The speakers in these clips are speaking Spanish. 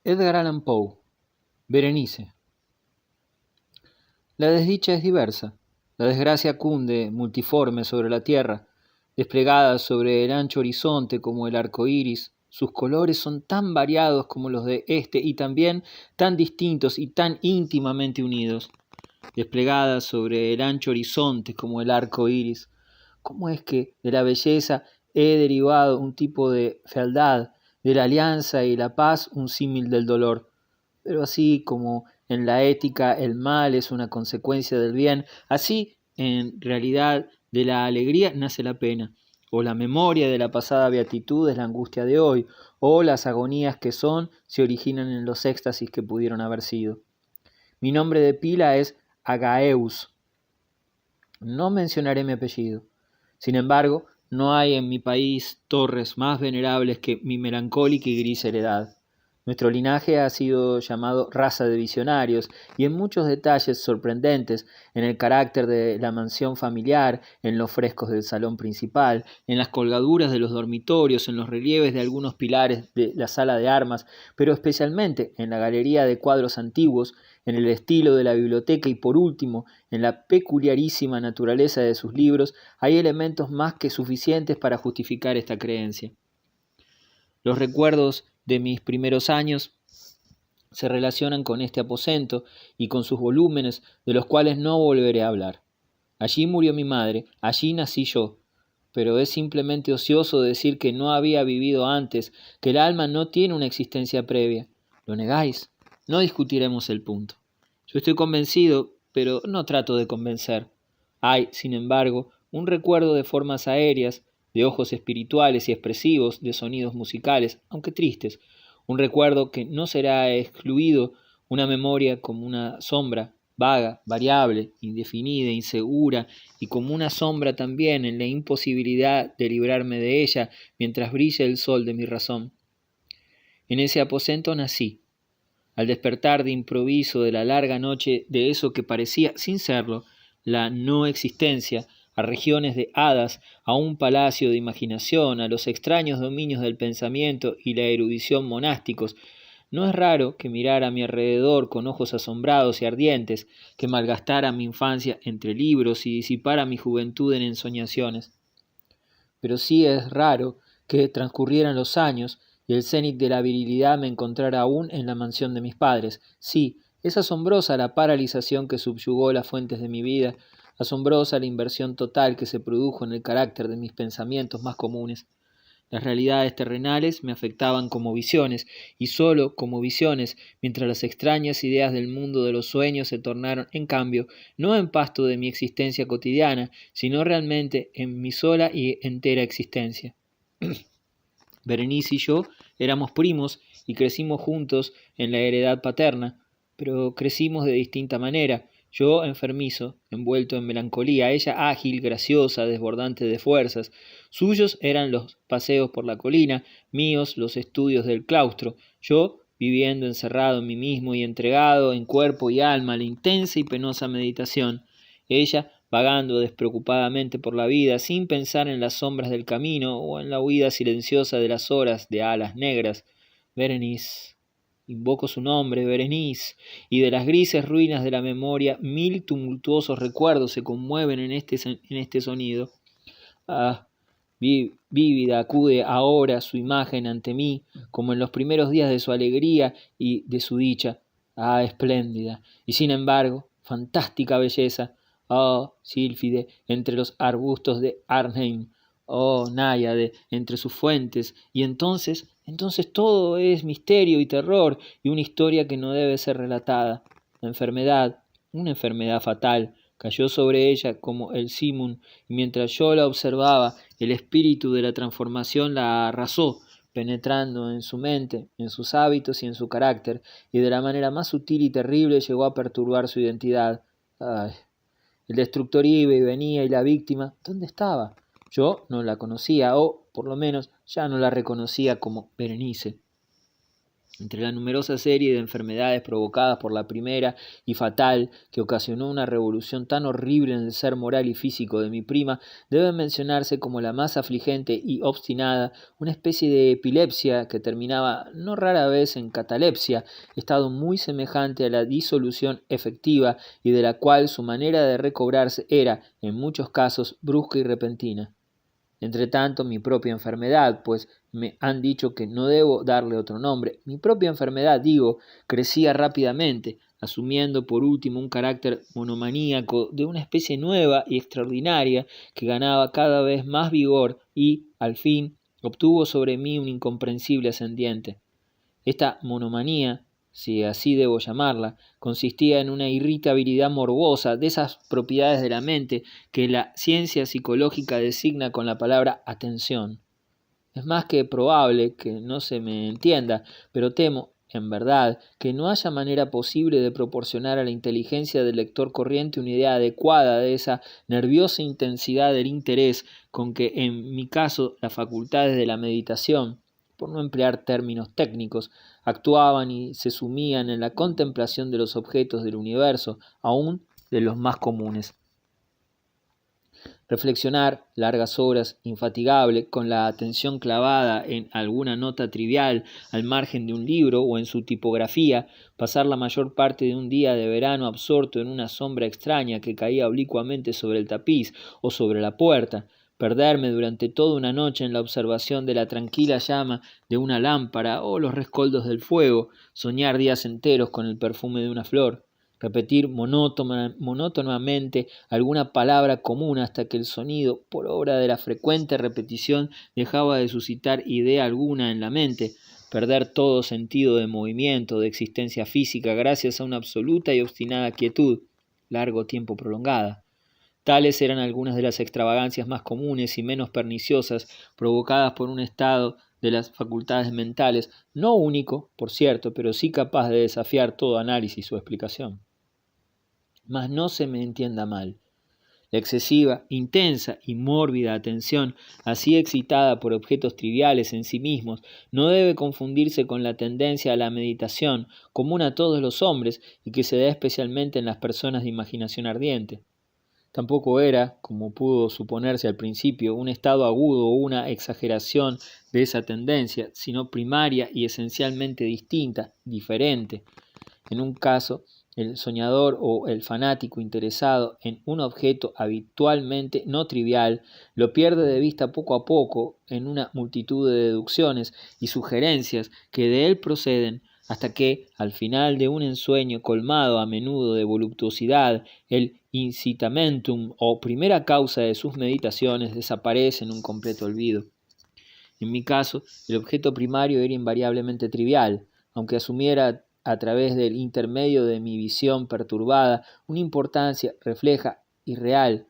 Edgar Allan Poe, Berenice. La desdicha es diversa, la desgracia cunde, multiforme sobre la tierra, desplegada sobre el ancho horizonte como el arco iris. Sus colores son tan variados como los de este y también tan distintos y tan íntimamente unidos. Desplegada sobre el ancho horizonte como el arco iris. ¿Cómo es que de la belleza he derivado un tipo de fealdad, de la alianza y la paz un símil del dolor? Pero así como en la ética el mal es una consecuencia del bien, así en realidad de la alegría nace la pena, o la memoria de la pasada beatitud es la angustia de hoy, o las agonías que son se originan en los éxtasis que pudieron haber sido. Mi nombre de pila es Agaeus. No mencionaré mi apellido. Sin embargo, no hay en mi país torres más venerables que mi melancólica y gris heredad. Nuestro linaje ha sido llamado raza de visionarios, y en muchos detalles sorprendentes, en el carácter de la mansión familiar, en los frescos del salón principal, en las colgaduras de los dormitorios, en los relieves de algunos pilares de la sala de armas, pero especialmente en la galería de cuadros antiguos, en el estilo de la biblioteca y por último, en la peculiarísima naturaleza de sus libros, hay elementos más que suficientes para justificar esta creencia. Los recuerdos de mis primeros años se relacionan con este aposento y con sus volúmenes, de los cuales no volveré a hablar. Allí murió mi madre, allí nací yo, pero es simplemente ocioso decir que no había vivido antes, que el alma no tiene una existencia previa. ¿Lo negáis? No discutiremos el punto. Yo estoy convencido, pero no trato de convencer. Hay, sin embargo, un recuerdo de formas aéreas, de ojos espirituales y expresivos, de sonidos musicales, aunque tristes, un recuerdo que no será excluido, una memoria como una sombra, vaga, variable, indefinida, insegura, y como una sombra también en la imposibilidad de librarme de ella mientras brille el sol de mi razón. En ese aposento nací, al despertar de improviso de la larga noche de eso que parecía, sin serlo, la no existencia, a regiones de hadas, a un palacio de imaginación, a los extraños dominios del pensamiento y la erudición monásticos, no es raro que mirara a mi alrededor con ojos asombrados y ardientes, que malgastara mi infancia entre libros y disipara mi juventud en ensoñaciones. Pero sí es raro que transcurrieran los años y el cenit de la virilidad me encontrara aún en la mansión de mis padres. Sí, es asombrosa la paralización que subyugó las fuentes de mi vida, asombrosa la inversión total que se produjo en el carácter de mis pensamientos más comunes. Las realidades terrenales me afectaban como visiones, y sólo como visiones, mientras las extrañas ideas del mundo de los sueños se tornaron, en cambio, no en pasto de mi existencia cotidiana, sino realmente en mi sola y entera existencia. Berenice y yo éramos primos y crecimos juntos en la heredad paterna, pero crecimos de distinta manera. Yo enfermizo, envuelto en melancolía, ella ágil, graciosa, desbordante de fuerzas. Suyos eran los paseos por la colina, míos los estudios del claustro. Yo viviendo encerrado en mí mismo y entregado en cuerpo y alma a la intensa y penosa meditación. Ella vagando despreocupadamente por la vida, sin pensar en las sombras del camino o en la huida silenciosa de las horas de alas negras. Berenice, invoco su nombre, Berenice, y de las grises ruinas de la memoria mil tumultuosos recuerdos se conmueven en este sonido. Ah, vívida acude ahora su imagen ante mí, como en los primeros días de su alegría y de su dicha. Ah, espléndida, y sin embargo, fantástica belleza. Oh, sílfide, entre los arbustos de Arnheim. Oh, náyade, entre sus fuentes. Y entonces todo es misterio y terror, y una historia que no debe ser relatada. La enfermedad, una enfermedad fatal, cayó sobre ella como el simum, y mientras yo la observaba, el espíritu de la transformación la arrasó, penetrando en su mente, en sus hábitos y en su carácter, y de la manera más sutil y terrible llegó a perturbar su identidad. Ay, el destructor iba y venía, y la víctima, ¿dónde estaba? Yo no la conocía, o, por lo menos, ya no la reconocía como Berenice. Entre la numerosa serie de enfermedades provocadas por la primera y fatal, que ocasionó una revolución tan horrible en el ser moral y físico de mi prima, debe mencionarse como la más afligente y obstinada una especie de epilepsia que terminaba no rara vez en catalepsia, estado muy semejante a la disolución efectiva y de la cual su manera de recobrarse era, en muchos casos, brusca y repentina. Entretanto, mi propia enfermedad, pues me han dicho que no debo darle otro nombre, mi propia enfermedad, digo, crecía rápidamente, asumiendo por último un carácter monomaníaco de una especie nueva y extraordinaria que ganaba cada vez más vigor y, al fin, obtuvo sobre mí un incomprensible ascendiente. Esta monomanía, si así debo llamarla, consistía en una irritabilidad morbosa de esas propiedades de la mente que la ciencia psicológica designa con la palabra atención. Es más que probable que no se me entienda, pero temo, en verdad, que no haya manera posible de proporcionar a la inteligencia del lector corriente una idea adecuada de esa nerviosa intensidad del interés con que, en mi caso, las facultades de la meditación, por no emplear términos técnicos, actuaban y se sumían en la contemplación de los objetos del universo, aun de los más comunes. Reflexionar largas horas, infatigable, con la atención clavada en alguna nota trivial al margen de un libro o en su tipografía, pasar la mayor parte de un día de verano absorto en una sombra extraña que caía oblicuamente sobre el tapiz o sobre la puerta, perderme durante toda una noche en la observación de la tranquila llama de una lámpara o los rescoldos del fuego, soñar días enteros con el perfume de una flor, repetir monótonamente alguna palabra común hasta que el sonido, por obra de la frecuente repetición, dejaba de suscitar idea alguna en la mente, perder todo sentido de movimiento, de existencia física, gracias a una absoluta y obstinada quietud, largo tiempo prolongada. Tales eran algunas de las extravagancias más comunes y menos perniciosas provocadas por un estado de las facultades mentales, no único, por cierto, pero sí capaz de desafiar todo análisis o explicación. Mas no se me entienda mal. La excesiva, intensa y mórbida atención, así excitada por objetos triviales en sí mismos, no debe confundirse con la tendencia a la meditación, común a todos los hombres y que se da especialmente en las personas de imaginación ardiente. Tampoco era, como pudo suponerse al principio, un estado agudo o una exageración de esa tendencia, sino primaria y esencialmente distinta, diferente. En un caso, el soñador o el fanático interesado en un objeto habitualmente no trivial lo pierde de vista poco a poco en una multitud de deducciones y sugerencias que de él proceden, hasta que, al final de un ensueño colmado a menudo de voluptuosidad, el incitamentum o primera causa de sus meditaciones desaparece en un completo olvido. En mi caso, el objeto primario era invariablemente trivial, aunque asumiera a través del intermedio de mi visión perturbada una importancia refleja y real.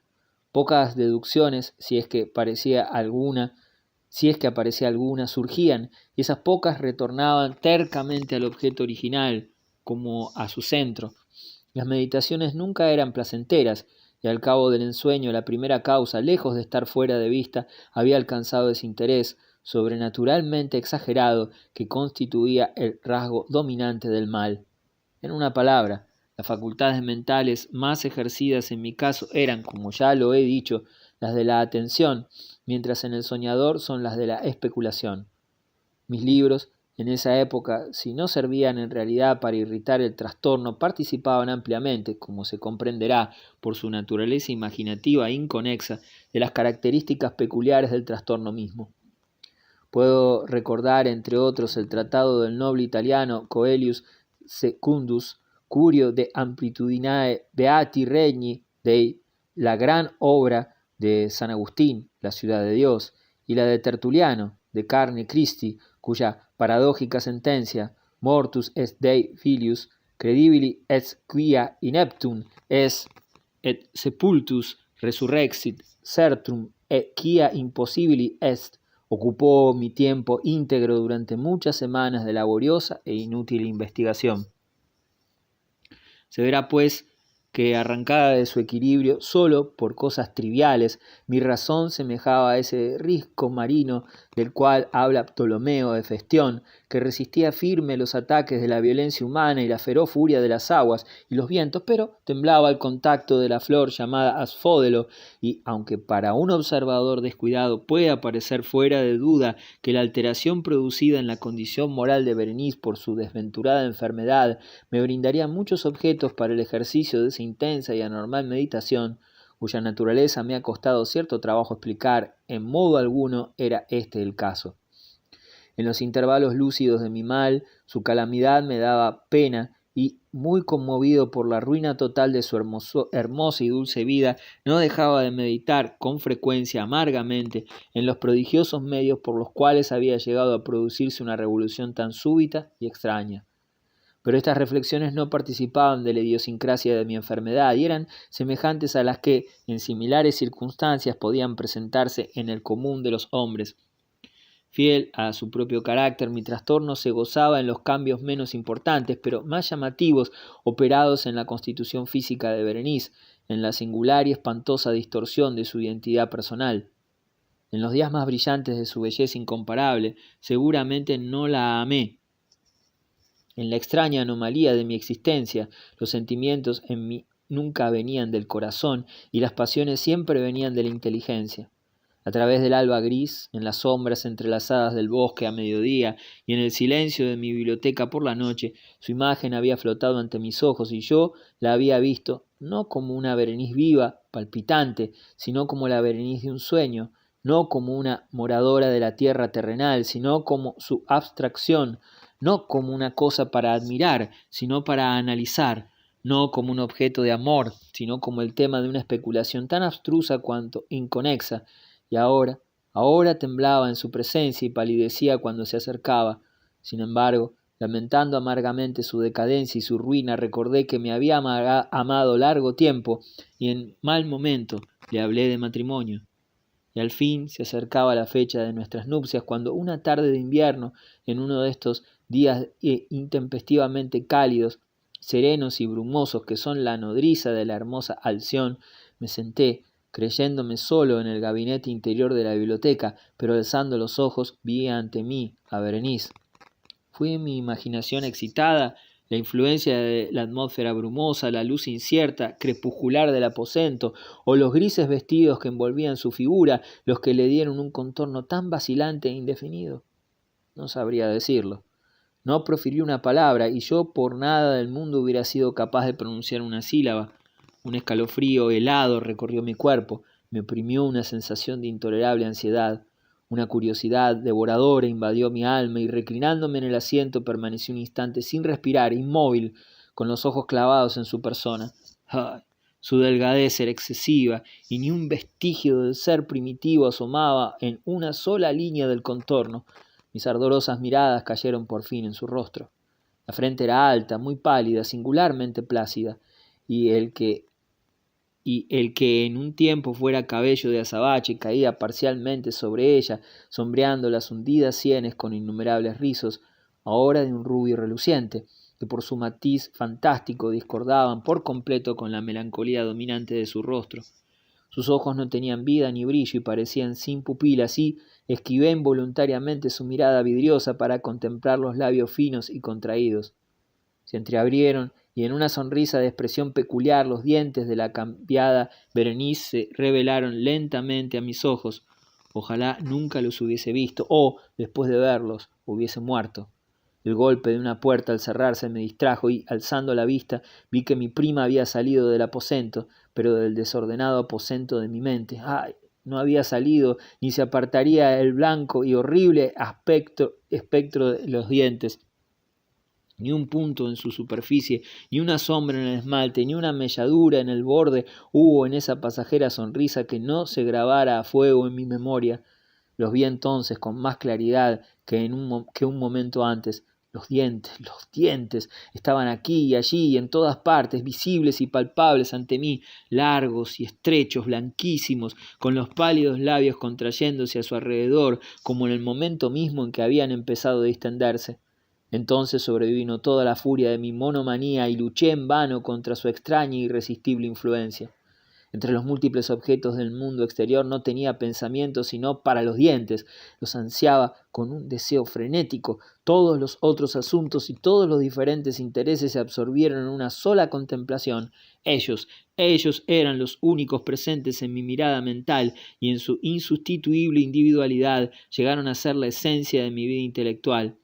Pocas deducciones, si es que aparecía alguna, surgían, y esas pocas retornaban tercamente al objeto original, como a su centro. Las meditaciones nunca eran placenteras, y al cabo del ensueño la primera causa, lejos de estar fuera de vista, había alcanzado ese interés sobrenaturalmente exagerado que constituía el rasgo dominante del mal. En una palabra, las facultades mentales más ejercidas en mi caso eran, como ya lo he dicho, las de la atención, mientras en el soñador son las de la especulación. Mis libros, en esa época, si no servían en realidad para irritar el trastorno, participaban ampliamente, como se comprenderá, por su naturaleza imaginativa e inconexa, de las características peculiares del trastorno mismo. Puedo recordar, entre otros, el tratado del noble italiano Coelius Secundus, Curio de Amplitudinae Beati Regni Dei, la gran obra de San Agustín, La ciudad de Dios, y la de Tertuliano, De carne Christi, cuya paradójica sentencia, mortus est Dei filius, credibili est quia ineptum est, et sepultus resurrexit certum, et quia impossibili est, ocupó mi tiempo íntegro durante muchas semanas de laboriosa e inútil investigación. Se verá, pues, que arrancada de su equilibrio solo por cosas triviales, mi razón semejaba a ese risco marino del cual habla Ptolomeo de Festión, que resistía firme los ataques de la violencia humana y la feroz furia de las aguas y los vientos, pero temblaba al contacto de la flor llamada asfódelo, y aunque para un observador descuidado pueda parecer fuera de duda que la alteración producida en la condición moral de Berenice por su desventurada enfermedad me brindaría muchos objetos para el ejercicio de esa intensa y anormal meditación, cuya naturaleza me ha costado cierto trabajo explicar, en modo alguno era este el caso. En los intervalos lúcidos de mi mal, su calamidad me daba pena, y, muy conmovido por la ruina total de su hermosa y dulce vida, no dejaba de meditar con frecuencia amargamente en los prodigiosos medios por los cuales había llegado a producirse una revolución tan súbita y extraña. Pero estas reflexiones no participaban de la idiosincrasia de mi enfermedad y eran semejantes a las que, en similares circunstancias, podían presentarse en el común de los hombres. Fiel a su propio carácter, mi trastorno se gozaba en los cambios menos importantes, pero más llamativos, operados en la constitución física de Berenice, en la singular y espantosa distorsión de su identidad personal. En los días más brillantes de su belleza incomparable, seguramente no la amé. En la extraña anomalía de mi existencia, los sentimientos en mí nunca venían del corazón y las pasiones siempre venían de la inteligencia. A través del alba gris, en las sombras entrelazadas del bosque a mediodía y en el silencio de mi biblioteca por la noche, su imagen había flotado ante mis ojos y yo la había visto no como una Berenice viva, palpitante, sino como la Berenice de un sueño, no como una moradora de la tierra terrenal, sino como su abstracción, no como una cosa para admirar, sino para analizar, no como un objeto de amor, sino como el tema de una especulación tan abstrusa cuanto inconexa, y ahora temblaba en su presencia y palidecía cuando se acercaba. Sin embargo, lamentando amargamente su decadencia y su ruina, recordé que me había amado largo tiempo y en mal momento le hablé de matrimonio. Y al fin se acercaba la fecha de nuestras nupcias cuando una tarde de invierno, en uno de estos días intempestivamente cálidos, serenos y brumosos que son la nodriza de la hermosa Alción, me senté, creyéndome solo en el gabinete interior de la biblioteca, pero alzando los ojos vi ante mí a Berenice. ¿Fue mi imaginación excitada, la influencia de la atmósfera brumosa, la luz incierta, crepuscular del aposento, o los grises vestidos que envolvían su figura, los que le dieron un contorno tan vacilante e indefinido? No sabría decirlo. No profirió una palabra, y yo por nada del mundo hubiera sido capaz de pronunciar una sílaba. Un escalofrío helado recorrió mi cuerpo, me oprimió una sensación de intolerable ansiedad. Una curiosidad devoradora invadió mi alma y reclinándome en el asiento permanecí un instante sin respirar, inmóvil, con los ojos clavados en su persona. ¡Ay! Su delgadez era excesiva y ni un vestigio del ser primitivo asomaba en una sola línea del contorno. Mis ardorosas miradas cayeron por fin en su rostro. La frente era alta, muy pálida, singularmente plácida, y el que en un tiempo fuera cabello de azabache caía parcialmente sobre ella, sombreando las hundidas sienes con innumerables rizos, ahora de un rubio reluciente, que por su matiz fantástico discordaban por completo con la melancolía dominante de su rostro. Sus ojos no tenían vida ni brillo y parecían sin pupilas, y esquivé involuntariamente su mirada vidriosa para contemplar los labios finos y contraídos. Se entreabrieron y en una sonrisa de expresión peculiar los dientes de la cambiada Berenice se revelaron lentamente a mis ojos. Ojalá nunca los hubiese visto o, después de verlos, hubiese muerto. El golpe de una puerta al cerrarse me distrajo y, alzando la vista, vi que mi prima había salido del aposento, pero del desordenado aposento de mi mente. ¡Ay! No había salido, ni se apartaría el blanco y horrible espectro de los dientes. Ni un punto en su superficie, ni una sombra en el esmalte, ni una melladura en el borde hubo en esa pasajera sonrisa que no se grabara a fuego en mi memoria. Los vi entonces con más claridad que un momento antes. Los dientes, estaban aquí y allí y en todas partes, visibles y palpables ante mí, largos y estrechos, blanquísimos, con los pálidos labios contrayéndose a su alrededor, como en el momento mismo en que habían empezado a distenderse. Entonces sobrevino toda la furia de mi monomanía y luché en vano contra su extraña e irresistible influencia. Entre los múltiples objetos del mundo exterior no tenía pensamiento sino para los dientes. Los ansiaba con un deseo frenético. Todos los otros asuntos y todos los diferentes intereses se absorbieron en una sola contemplación. Ellos eran los únicos presentes en mi mirada mental y en su insustituible individualidad llegaron a ser la esencia de mi vida intelectual.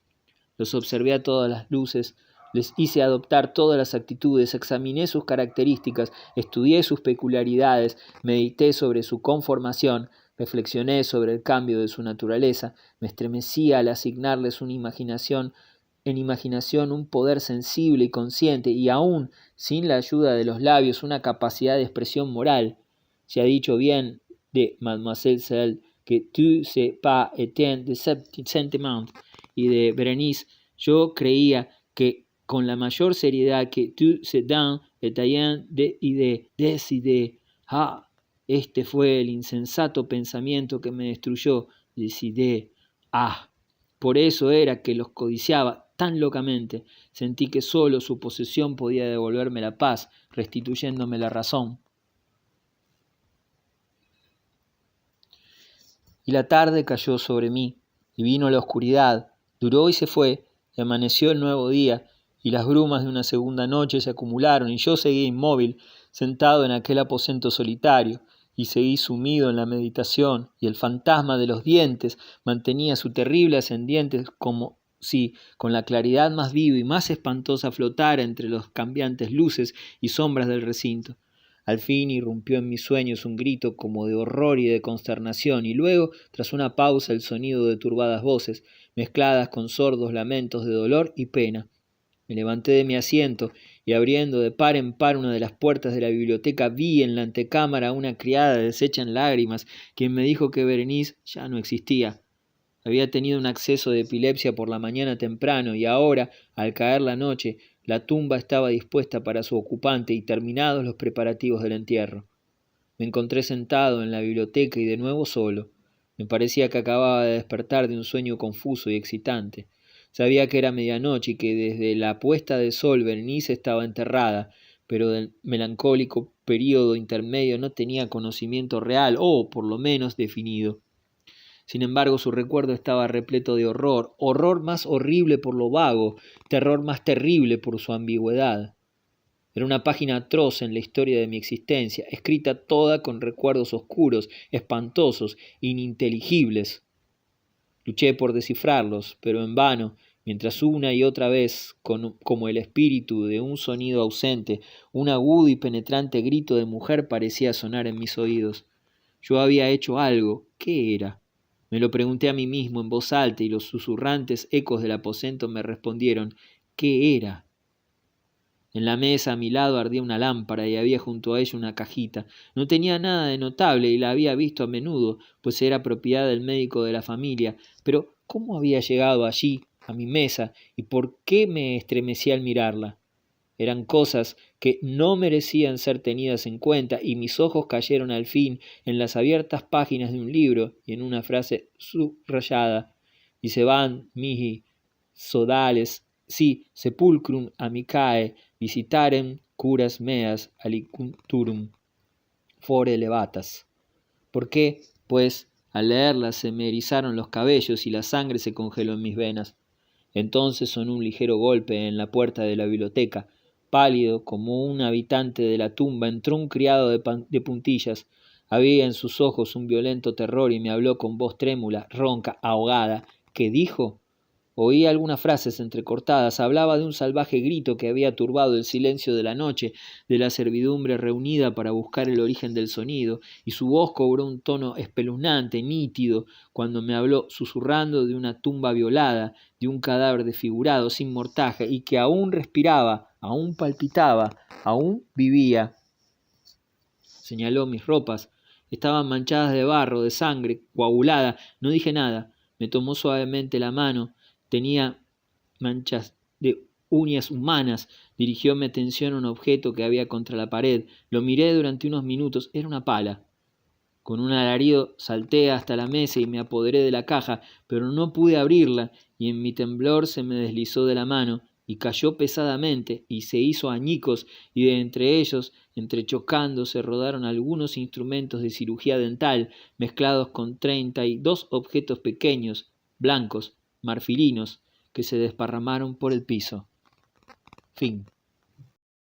Los observé a todas las luces, les hice adoptar todas las actitudes, examiné sus características, estudié sus peculiaridades, medité sobre su conformación, reflexioné sobre el cambio de su naturaleza, me estremecí al asignarles en imaginación un poder sensible y consciente y aún, sin la ayuda de los labios, una capacidad de expresión moral. Se ha dicho bien de Mademoiselle Sel que tout c'est pas éteint de sentiment y de Berenice, yo creía que con la mayor seriedad que tout c'est dans éteint de idées. Ah, este fue el insensato pensamiento que me destruyó. Decidé. Ah, por eso era que los codiciaba tan locamente. Sentí que solo su posesión podía devolverme la paz, restituyéndome la razón. Y la tarde cayó sobre mí, y vino la oscuridad, duró y se fue, y amaneció el nuevo día, y las brumas de una segunda noche se acumularon, y yo seguí inmóvil, sentado en aquel aposento solitario, y seguí sumido en la meditación, y el fantasma de los dientes mantenía su terrible ascendiente como si, con la claridad más viva y más espantosa, flotara entre las cambiantes luces y sombras del recinto. Al fin irrumpió en mis sueños un grito como de horror y de consternación, y luego, tras una pausa, el sonido de turbadas voces, mezcladas con sordos lamentos de dolor y pena. Me levanté de mi asiento y abriendo de par en par una de las puertas de la biblioteca vi en la antecámara a una criada deshecha en lágrimas, quien me dijo que Berenice ya no existía. Había tenido un acceso de epilepsia por la mañana temprano y ahora, al caer la noche, la tumba estaba dispuesta para su ocupante y terminados los preparativos del entierro. Me encontré sentado en la biblioteca y de nuevo solo. Me parecía que acababa de despertar de un sueño confuso y excitante. Sabía que era medianoche y que desde la puesta de sol Berenice estaba enterrada, pero del melancólico período intermedio no tenía conocimiento real o, por lo menos, definido. Sin embargo, su recuerdo estaba repleto de horror, horror más horrible por lo vago, terror más terrible por su ambigüedad. Era una página atroz en la historia de mi existencia, escrita toda con recuerdos oscuros, espantosos, ininteligibles. Luché por descifrarlos, pero en vano, mientras una y otra vez, como el espíritu de un sonido ausente, un agudo y penetrante grito de mujer parecía sonar en mis oídos. Yo había hecho algo. ¿Qué era? Me lo pregunté a mí mismo en voz alta y los susurrantes ecos del aposento me respondieron, ¿qué era? En la mesa a mi lado ardía una lámpara y había junto a ella una cajita. No tenía nada de notable y la había visto a menudo, pues era propiedad del médico de la familia. Pero ¿cómo había llegado allí, a mi mesa, y por qué me estremecí al mirarla? Eran cosas que no merecían ser tenidas en cuenta y mis ojos cayeron al fin en las abiertas páginas de un libro y en una frase subrayada. Dicebant mihi sodales si sepulcrum amicae visitarem curas meas aliquunturum fore levatas. ¿Por qué, pues, al leerlas se me erizaron los cabellos y la sangre se congeló en mis venas? Entonces sonó un ligero golpe en la puerta de la biblioteca. Pálido como un habitante de la tumba entró un criado de puntillas. Había en sus ojos un violento terror y me habló con voz trémula, ronca, ahogada. ¿Qué dijo? Oí algunas frases entrecortadas. Hablaba de un salvaje grito que había turbado el silencio de la noche, de la servidumbre reunida para buscar el origen del sonido, y su voz cobró un tono espeluznante, nítido, cuando me habló susurrando de una tumba violada, de un cadáver desfigurado, sin mortaja, y que aún respiraba, aún palpitaba, aún vivía. Señaló mis ropas. Estaban manchadas de barro, de sangre, coagulada. No dije nada. Me tomó suavemente la mano. Tenía manchas de uñas humanas. Dirigió mi atención a un objeto que había contra la pared. Lo miré durante unos minutos. Era una pala. Con un alarido salté hasta la mesa y me apoderé de la caja, pero no pude abrirla, y en mi temblor se me deslizó de la mano, y cayó pesadamente, y se hizo añicos, y de entre ellos, entrechocando, se rodaron algunos instrumentos de cirugía dental, mezclados con 32 objetos pequeños, blancos, marfilinos, que se desparramaron por el piso. Fin.